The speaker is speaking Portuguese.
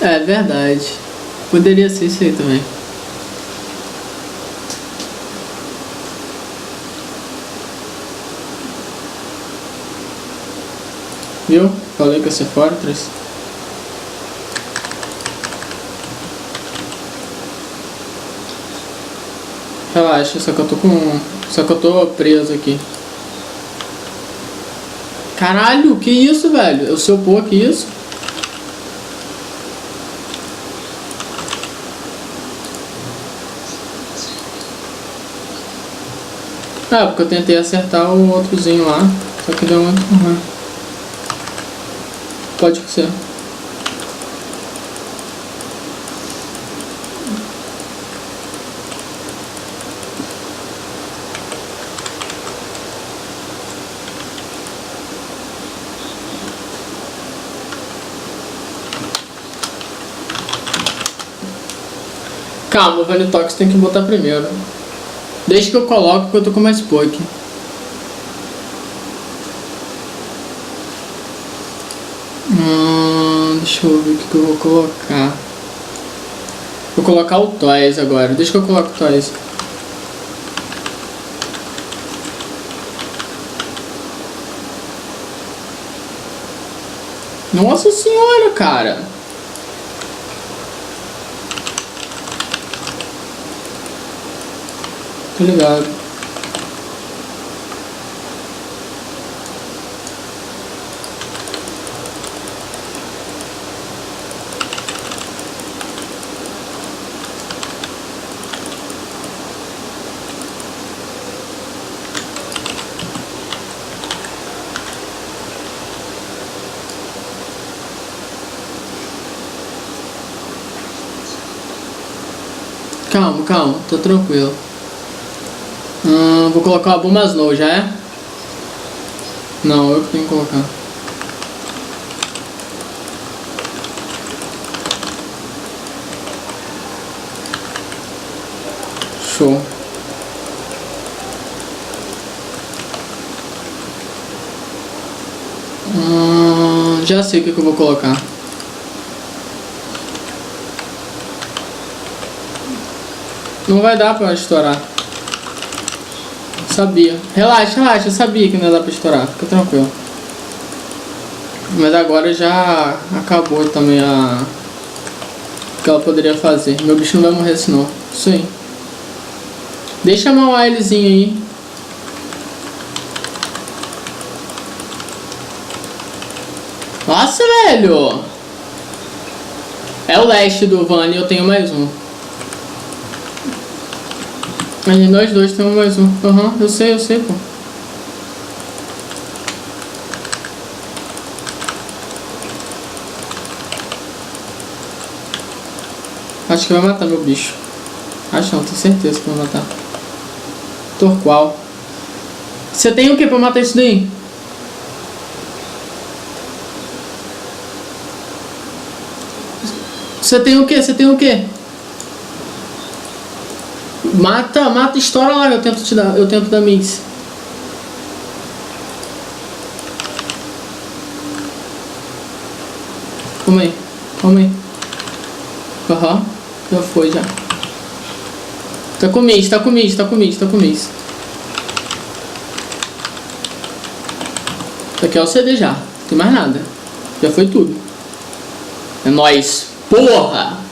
É verdade. Poderia ser isso aí também. Viu? Falei que ia ser Fortress. Relaxa, só que eu tô preso aqui. Caralho, que isso, velho? Eu sou pô, que isso? Ah, porque eu tentei acertar o outrozinho lá, só que deu muito ruim. Pode ser. Calma, o Vale Tox tem que botar primeiro. Desde que eu coloco, que eu tô com mais poke. Deixa eu ver o que eu vou colocar. Vou colocar o Toys agora. Deixa que eu coloco o Toys. Nossa senhora, cara. Tô ligado. Calma, tô tranquilo. Vou colocar uma bomba Snow, já é? Não, eu que tenho que colocar. Show. Já sei o que eu vou colocar. Não vai dar pra estourar. Sabia. Relaxa, eu sabia que não ia dar pra estourar. Fica tranquilo. Mas agora já acabou também o que ela poderia fazer. Meu bicho não vai morrer assim não. Isso aí. Deixa chamar o Ailzinho aí. Nossa, velho. É o leste do Van e eu tenho mais um. Mas nós dois temos mais um. Eu sei, pô. Acho que vai matar meu bicho. Acho não, tenho certeza que vai matar. Torqual. Você tem o que pra matar isso daí? Você tem o que? Mata, estoura lá, eu tento dar mix. Calma aí. Já foi, já. Tá com mix. Isso aqui é o CD já. Não tem mais nada. Já foi tudo. É nóis. Porra!